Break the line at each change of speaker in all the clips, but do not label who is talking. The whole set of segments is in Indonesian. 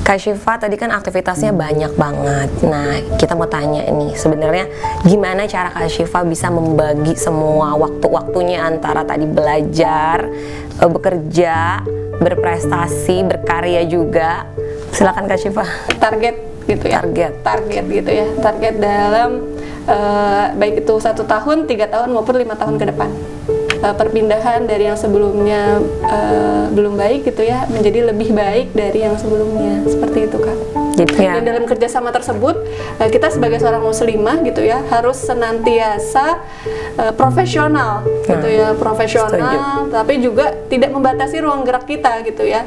Kak Syifa tadi kan aktivitasnya banyak banget. Nah, kita mau tanya nih, sebenarnya gimana cara Kak Syifa bisa membagi semua waktu-waktunya antara tadi belajar, bekerja, berprestasi, berkarya juga. Silakan Kak Syifa.
Target gitu ya. Target gitu ya. Target dalam baik itu 1 tahun, 3 tahun maupun 5 tahun ke depan. Perpindahan dari yang sebelumnya belum baik gitu ya menjadi lebih baik dari yang sebelumnya, seperti itu Kak. Dan dalam kerjasama tersebut kita sebagai seorang muslimah gitu ya harus senantiasa profesional gitu ya, profesional. Setuju. Tapi juga tidak membatasi ruang gerak kita gitu ya.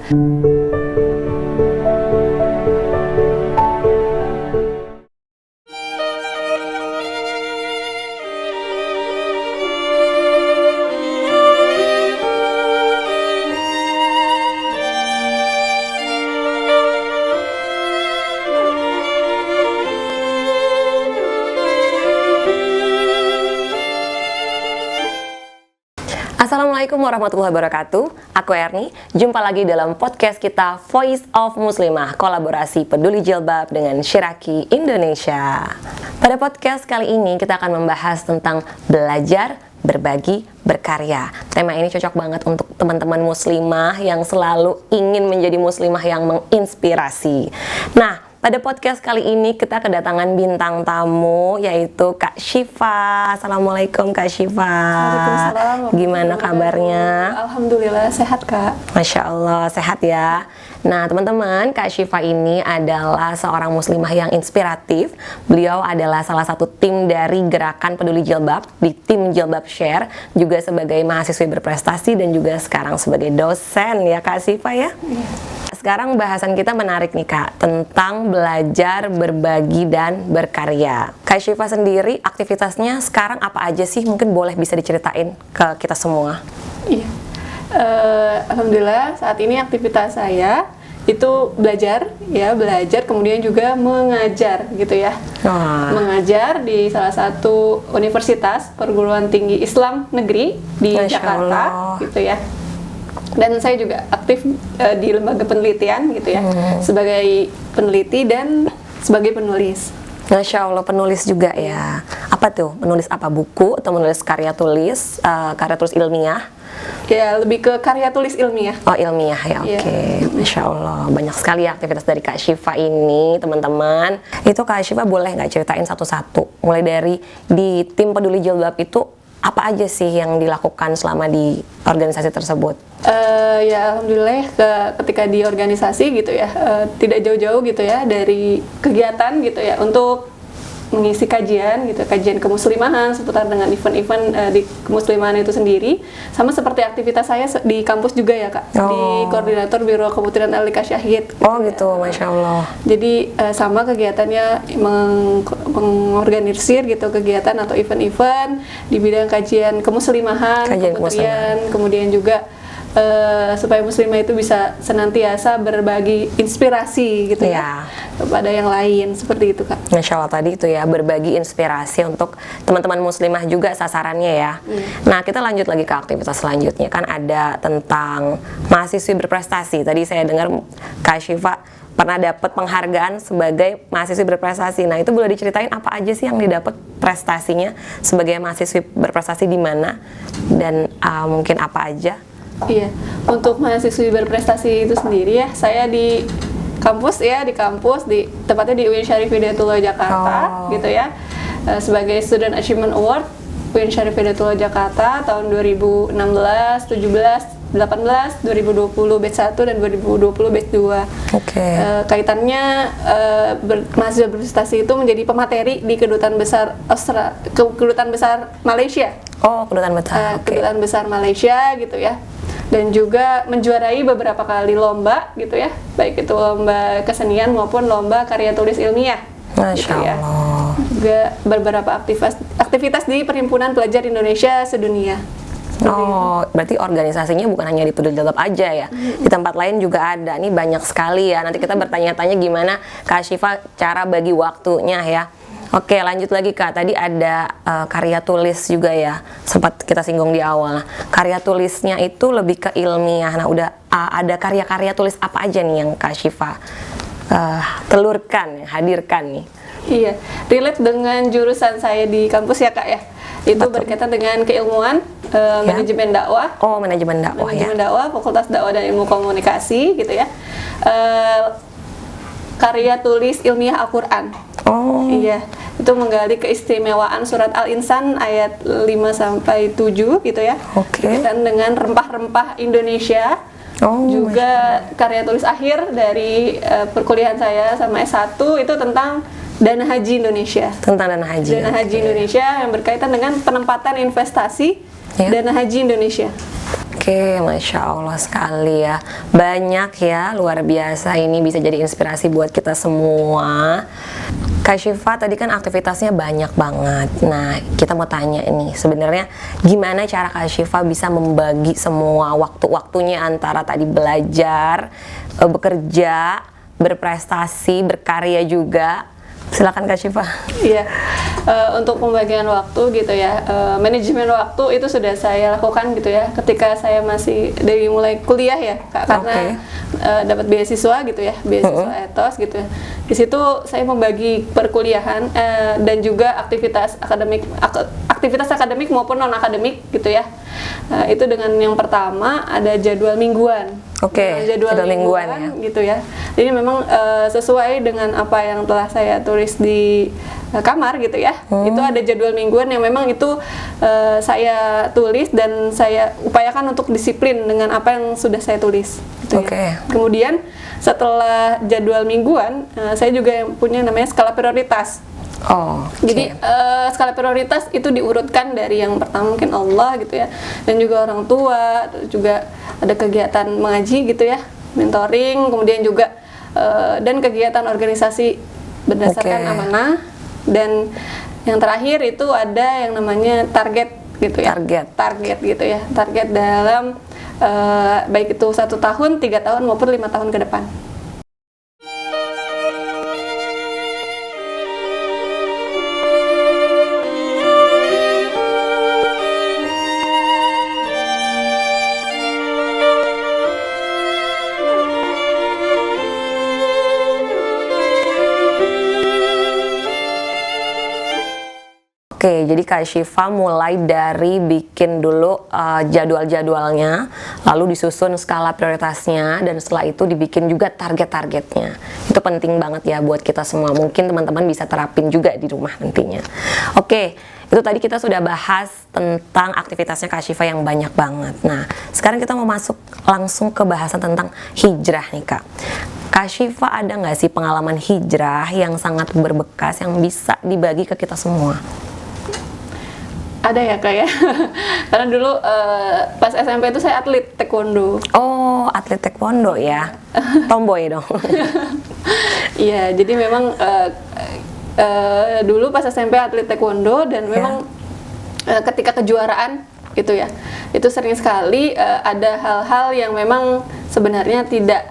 Assalamualaikum warahmatullahi wabarakatuh. Aku Erni, jumpa lagi dalam podcast kita Voice of Muslimah, kolaborasi peduli jilbab dengan Shiraki Indonesia. Pada podcast kali ini kita akan membahas tentang belajar, berbagi, berkarya. Tema ini cocok banget untuk teman-teman muslimah yang selalu ingin menjadi muslimah yang menginspirasi. Nah, pada podcast kali ini kita kedatangan bintang tamu yaitu Kak Syifa. Assalamualaikum Kak Syifa.
Waalaikumsalam.
Gimana kabarnya?
Alhamdulillah sehat Kak.
Masya Allah sehat ya. Nah teman-teman, Kak Syifa ini adalah seorang muslimah yang inspiratif. Beliau adalah salah satu tim dari Gerakan Peduli Jilbab di tim Jilbab Share, juga sebagai mahasiswi berprestasi dan juga sekarang sebagai dosen ya Kak Syifa ya. Sekarang bahasan kita menarik nih Kak, tentang belajar, berbagi, dan berkarya. Kak Syifa sendiri aktivitasnya sekarang apa aja sih? Mungkin boleh bisa diceritain ke kita semua.
Iya, Alhamdulillah saat ini aktivitas saya itu belajar, kemudian juga mengajar gitu ya. Mengajar di salah satu universitas perguruan tinggi Islam negeri di Jakarta gitu ya. Dan saya juga aktif di lembaga penelitian gitu ya, sebagai peneliti dan sebagai penulis.
Masya Allah, penulis juga ya. Apa tuh? Menulis apa? Buku atau menulis karya tulis ilmiah?
Ya, lebih ke karya tulis ilmiah.
Oh, ilmiah ya, oke. Masya Allah, banyak sekali aktivitas dari Kak Syifa ini, teman-teman. Itu Kak Syifa boleh nggak ceritain satu-satu? Mulai dari di tim peduli jilbab itu, apa aja sih yang dilakukan selama di organisasi tersebut?
Ya alhamdulillah ketika di organisasi gitu ya, tidak jauh-jauh gitu ya dari kegiatan gitu ya untuk mengisi kajian gitu, kajian kemuslimahan seputar dengan event-event di kemuslimahan itu sendiri, sama seperti aktivitas saya di kampus juga ya Kak, di koordinator Biro Keputiran Alika Syahid gitu.
Oh gitu, Masya Allah.
Jadi sama kegiatannya mengorganisir gitu kegiatan atau event-event di bidang kajian kemuslimahan, kementerian, kemudian juga supaya muslimah itu bisa senantiasa berbagi inspirasi gitu ya kepada yang lain, seperti itu Kak.
Masya Allah, tadi itu ya, berbagi inspirasi untuk teman-teman muslimah juga sasarannya ya. Nah kita lanjut lagi ke aktivitas selanjutnya, kan ada tentang mahasiswi berprestasi. Tadi saya dengar Kak Syifa pernah dapat penghargaan sebagai mahasiswi berprestasi. Nah itu boleh diceritain apa aja sih yang didapat prestasinya sebagai mahasiswi berprestasi di mana dan mungkin apa aja?
Iya, untuk mahasiswi berprestasi itu sendiri ya, saya di kampus tepatnya di UIN Syarif Hidayatullah Jakarta gitu ya, sebagai Student Achievement Award UIN Syarif Hidayatullah Jakarta tahun 2016, 17, 18, 2020 batch 1 dan 2020 batch 2. Kaitannya mahasiswa berprestasi itu menjadi pemateri di Kedutaan Besar Kedutaan Besar Malaysia.
Oh, Kedutaan Besar.
Kedutaan Besar Malaysia gitu ya. Dan juga menjuarai beberapa kali lomba gitu ya, baik itu lomba kesenian maupun lomba karya tulis ilmiah.
Masya Allah.
Juga beberapa aktivitas di Perhimpunan Pelajar Indonesia sedunia.
Berarti organisasinya bukan hanya di Peduli Jilbab aja ya, di tempat lain juga ada. Ini banyak sekali ya. Nanti kita bertanya-tanya gimana Kak Syifa cara bagi waktunya ya. Oke, lanjut lagi Kak. Tadi ada karya tulis juga ya, sempat kita singgung di awal. Nah, karya tulisnya itu lebih ke ilmiah. Nah, udah ada karya-karya tulis apa aja nih yang Kak Syifa telurkan, hadirkan nih?
Iya, relate dengan jurusan saya di kampus ya Kak ya. Itu
Betul.
berkaitan dengan keilmuan, manajemen dakwah.
Oh, manajemen dakwah ya.
Manajemen dakwah, Fakultas Dakwah dan Ilmu Komunikasi gitu ya. Karya tulis ilmiah Al-Qur'an.
Oh.
Iya, itu menggali keistimewaan surat Al-Insan ayat 5 sampai 7 gitu ya.
Oke.
Berkaitan dengan rempah-rempah Indonesia.
Oh,
Juga karya tulis akhir dari perkuliahan saya sama S1 itu tentang dana haji Indonesia.
Tentang dana haji.
Dana haji Indonesia yang berkaitan dengan penempatan investasi
Ya.
dana haji Indonesia.
Oke, Masya Allah sekali ya. Banyak ya, luar biasa. Ini bisa jadi inspirasi buat kita semua. Kak Syifa tadi kan aktivitasnya banyak banget. Nah, kita mau tanya ini, sebenarnya gimana cara Kak Syifa bisa membagi semua waktu-waktunya antara tadi belajar, bekerja, berprestasi, berkarya juga. Silakan Kak Syifa.
Iya, untuk pembagian waktu gitu ya, manajemen waktu itu sudah saya lakukan gitu ya, ketika saya masih dari mulai kuliah ya, Kak, karena dapat beasiswa gitu ya, beasiswa etos gitu ya. Di situ saya membagi perkuliahan dan juga aktivitas akademik maupun non akademik gitu ya. Itu dengan yang pertama ada jadwal mingguan.
Oke,
Jadwal
mingguan ya.
gitu ya. Jadi memang sesuai dengan apa yang telah saya tulis di kamar gitu ya. Itu ada jadwal mingguan yang memang itu saya tulis dan saya upayakan untuk disiplin dengan apa yang sudah saya tulis. Gitu ya. Kemudian setelah jadwal mingguan, saya juga punya namanya skala prioritas.
Oh,
Jadi skala prioritas itu diurutkan dari yang pertama mungkin Allah gitu ya, dan juga orang tua, terus juga ada kegiatan mengaji gitu ya, mentoring, kemudian juga dan kegiatan organisasi berdasarkan amanah, dan yang terakhir itu ada yang namanya target gitu ya. Target gitu ya, target dalam baik itu 1 tahun, 3 tahun maupun 5 tahun ke depan.
Oke, jadi Kak Syifa mulai dari bikin dulu jadwal-jadwalnya, lalu disusun skala prioritasnya, dan setelah itu dibikin juga target-targetnya. Itu penting banget ya buat kita semua. Mungkin teman-teman bisa terapin juga di rumah nantinya. Oke, itu tadi kita sudah bahas tentang aktivitasnya Kak Syifa yang banyak banget. Nah, sekarang kita mau masuk langsung ke bahasan tentang hijrah nih Kak. Kak Syifa ada nggak sih pengalaman hijrah yang sangat berbekas yang bisa dibagi ke kita semua?
Ada ya Kak ya, karena dulu pas SMP itu saya atlet taekwondo.
Oh, atlet taekwondo ya, tomboy dong.
Iya, jadi memang dulu pas SMP atlet taekwondo dan memang ketika kejuaraan gitu ya, itu sering sekali ada hal-hal yang memang sebenarnya tidak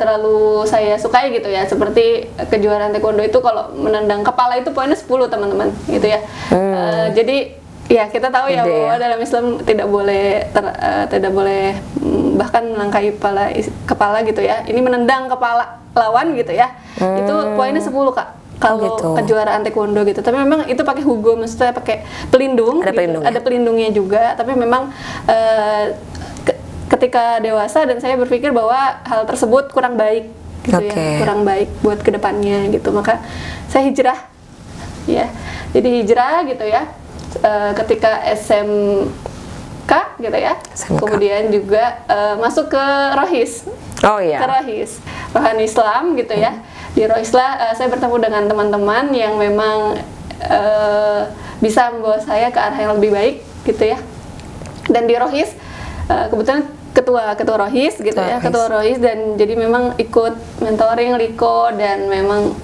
terlalu saya sukai gitu ya, seperti kejuaraan taekwondo itu kalau menendang kepala itu poinnya 10 teman-teman gitu ya. Jadi ya kita tahu ya bahwa dalam Islam tidak boleh bahkan melangkahi kepala gitu ya. Ini menendang kepala lawan gitu ya. Itu poinnya 10 Kak. Kalau kejuaraan taekwondo gitu, tapi memang itu pakai hugo, maksudnya pakai pelindung, ada pelindungnya juga, tapi memang ketika dewasa dan saya berpikir bahwa hal tersebut kurang baik gitu ya, kurang baik buat kedepannya gitu, maka saya hijrah ya. Jadi hijrah gitu ya ketika SMK gitu ya, kemudian juga masuk ke Rohis. Ke Rohis, Rohan Islam gitu ya. Di Rohis saya bertemu dengan teman-teman yang memang bisa membawa saya ke arah yang lebih baik gitu ya. Dan di Rohis kebetulan ketua Rohis gitu ya, ketua Rohis, dan jadi memang ikut mentoring Liko dan memang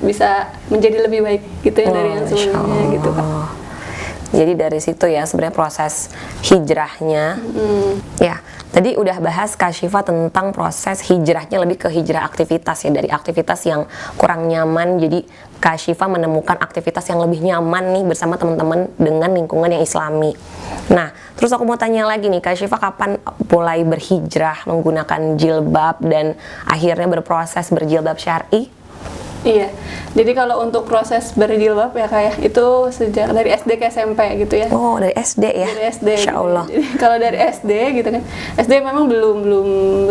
bisa menjadi lebih baik gitu ya dari yang sebelumnya gitu Kak.
Jadi dari situ ya sebenarnya proses hijrahnya. Ya, tadi udah bahas Kak Syifa tentang proses hijrahnya, lebih ke hijrah aktivitas ya, dari aktivitas yang kurang nyaman. Jadi Kak Syifa menemukan aktivitas yang lebih nyaman nih bersama teman-teman dengan lingkungan yang islami. Nah, terus aku mau tanya lagi nih, Kak Syifa kapan mulai berhijrah menggunakan jilbab dan akhirnya berproses berjilbab syar'i?
Iya, jadi kalau untuk proses berjilbab ya kayak itu sejak dari SD ke SMP gitu ya.
Oh, dari SD ya?
Dari SD.
Insya Allah.
Jadi, kalau dari SD gitu kan, SD memang belum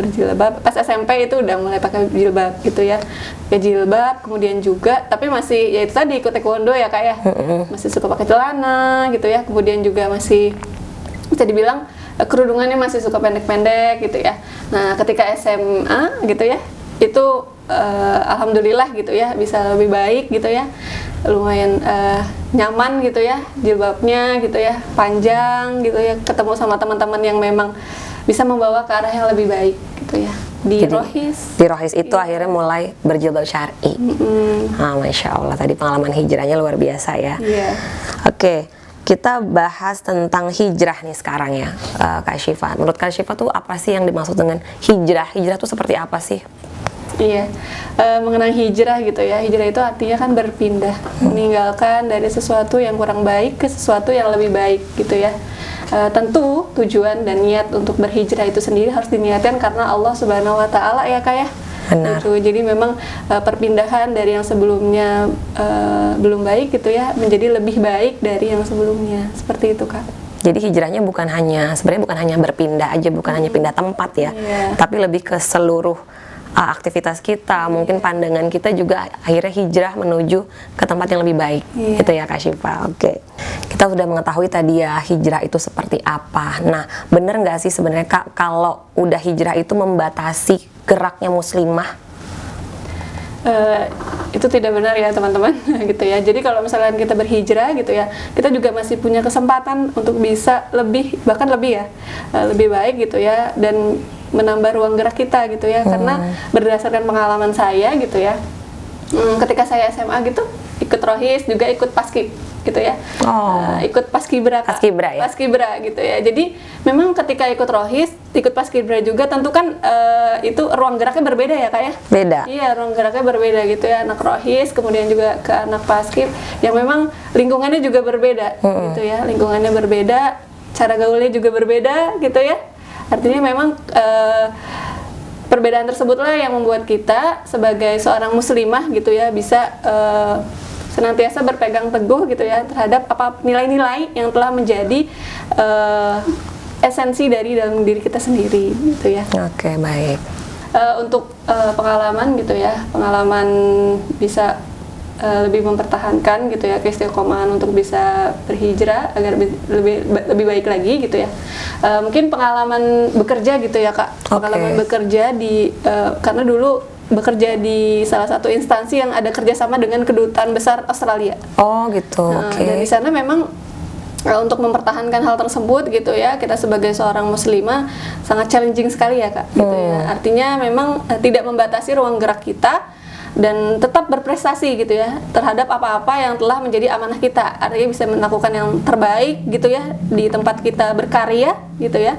berjilbab. Pas SMP itu udah mulai pakai jilbab gitu ya. Pakai jilbab, kemudian juga, tapi masih ya itu tadi ikut taekwondo ya kayak masih suka pakai celana gitu ya. Kemudian juga masih bisa dibilang kerudungannya masih suka pendek-pendek gitu ya. Nah, ketika SMA gitu ya, itu alhamdulillah gitu ya bisa lebih baik gitu ya, lumayan nyaman gitu ya jilbabnya gitu ya, panjang gitu ya, ketemu sama teman-teman yang memang bisa membawa ke arah yang lebih baik gitu ya. Di Rohis
itu akhirnya mulai berjilbab syar'i. Masya Allah, tadi pengalaman hijrahnya luar biasa ya. Oke, kita bahas tentang hijrah nih sekarang ya, Kak Syifa. Menurut Kak Syifa tuh apa sih yang dimaksud dengan hijrah? Hijrah tuh seperti apa sih?
Iya, mengenai hijrah gitu ya. Hijrah itu artinya kan berpindah, meninggalkan dari sesuatu yang kurang baik ke sesuatu yang lebih baik gitu ya. Tentu tujuan dan niat untuk berhijrah itu sendiri harus diniatkan karena Allah Subhanahu Wa Taala ya Kak ya.
Benar.
Gitu. Jadi memang perpindahan dari yang sebelumnya belum baik gitu ya menjadi lebih baik dari yang sebelumnya, seperti itu Kak.
Jadi hijrahnya sebenarnya bukan hanya berpindah aja, bukan hanya pindah tempat ya, tapi lebih ke seluruh aktivitas kita, mungkin pandangan kita juga akhirnya hijrah menuju ke tempat yang lebih baik, gitu ya Kak Syifa. Oke, kita sudah mengetahui tadi ya hijrah itu seperti apa. Nah, bener nggak sih sebenarnya Kak kalau udah hijrah itu membatasi geraknya muslimah?
Itu tidak benar ya teman-teman gitu ya. Jadi kalau misalnya kita berhijrah gitu ya, kita juga masih punya kesempatan untuk bisa bahkan lebih ya, lebih baik gitu ya, dan menambah ruang gerak kita gitu ya. Karena berdasarkan pengalaman saya gitu ya, ketika saya SMA gitu ikut Rohis, juga ikut Paskib gitu ya, ikut Paskibra
ya?
Paskibra gitu ya. Jadi memang ketika ikut Rohis, ikut Paskibra juga tentu kan itu ruang geraknya berbeda ya Kak ya?
Beda.
Iya, ruang geraknya berbeda gitu ya, anak Rohis kemudian juga ke anak Paskib yang memang lingkungannya juga berbeda gitu ya, lingkungannya berbeda, cara gaulnya juga berbeda gitu ya. Artinya memang perbedaan tersebutlah yang membuat kita sebagai seorang muslimah gitu ya bisa senantiasa berpegang teguh gitu ya terhadap apa nilai-nilai yang telah menjadi esensi dari dalam diri kita sendiri gitu ya.
Oke, baik.
Untuk pengalaman gitu ya, pengalaman bisa lebih mempertahankan gitu ya keistiqomahan untuk bisa berhijrah agar lebih baik lagi gitu ya. Mungkin pengalaman bekerja gitu ya Kak. Pengalaman bekerja di karena dulu bekerja di salah satu instansi yang ada kerjasama dengan kedutaan besar Australia.
Oh gitu.
Dan di sana memang untuk mempertahankan hal tersebut gitu ya, kita sebagai seorang muslimah sangat challenging sekali ya Kak gitu ya. Artinya memang tidak membatasi ruang gerak kita dan tetap berprestasi gitu ya terhadap apa-apa yang telah menjadi amanah kita. Artinya bisa melakukan yang terbaik gitu ya di tempat kita berkarya gitu ya,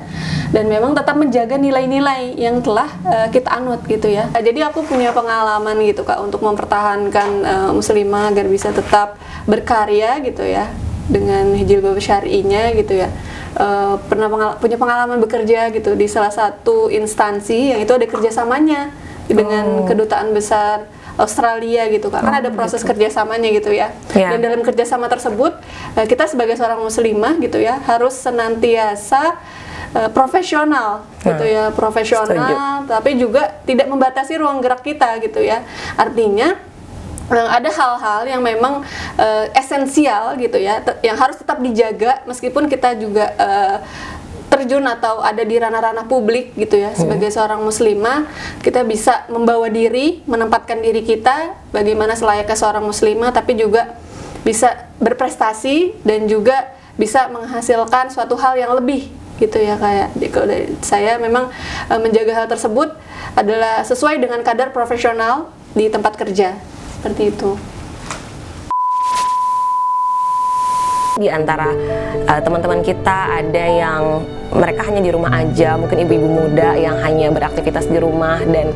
dan memang tetap menjaga nilai-nilai yang telah kita anut gitu ya. Jadi aku punya pengalaman gitu Kak untuk mempertahankan muslimah agar bisa tetap berkarya gitu ya dengan jilbab syar'inya gitu ya. Punya pengalaman bekerja gitu di salah satu instansi yang itu ada kerjasamanya dengan kedutaan besar Australia gitu Kak. Kan ada proses kerjasamanya gitu ya. Dan dalam kerjasama tersebut kita sebagai seorang muslimah gitu ya harus senantiasa profesional gitu ya, profesional. Tapi juga tidak membatasi ruang gerak kita gitu ya. Artinya ada hal-hal yang memang esensial gitu ya, yang harus tetap dijaga meskipun kita juga terjun atau ada di ranah-ranah publik gitu ya. Sebagai seorang muslimah, kita bisa membawa diri, menempatkan diri kita bagaimana selayaknya seorang muslimah, tapi juga bisa berprestasi dan juga bisa menghasilkan suatu hal yang lebih gitu ya. Kayak kalau dari saya memang menjaga hal tersebut adalah sesuai dengan kadar profesional di tempat kerja, seperti itu.
di antara teman-teman kita ada yang mereka hanya di rumah aja, mungkin ibu-ibu muda yang hanya beraktivitas di rumah dan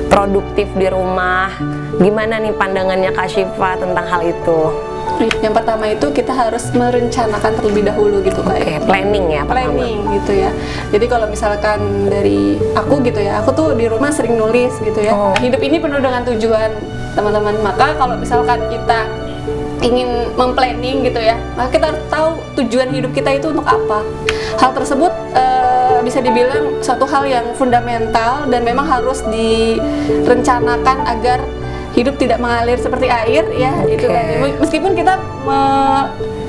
produktif di rumah. Gimana nih pandangannya Kak Syifa tentang hal itu?
Yang pertama itu kita harus merencanakan terlebih dahulu gitu Kak.
Oke, planning ya pertama.
Planning gitu ya. Jadi kalau misalkan dari aku gitu ya, aku tuh di rumah sering nulis gitu ya. Hidup ini penuh dengan tujuan teman-teman. Maka kalau misalkan kita ingin memplanning gitu ya, maka kita harus tahu tujuan hidup kita itu untuk apa. Hal tersebut bisa dibilang satu hal yang fundamental dan memang harus direncanakan agar hidup tidak mengalir seperti air ya. Itu kan. Meskipun kita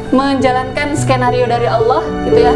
menjalankan skenario dari Allah gitu ya,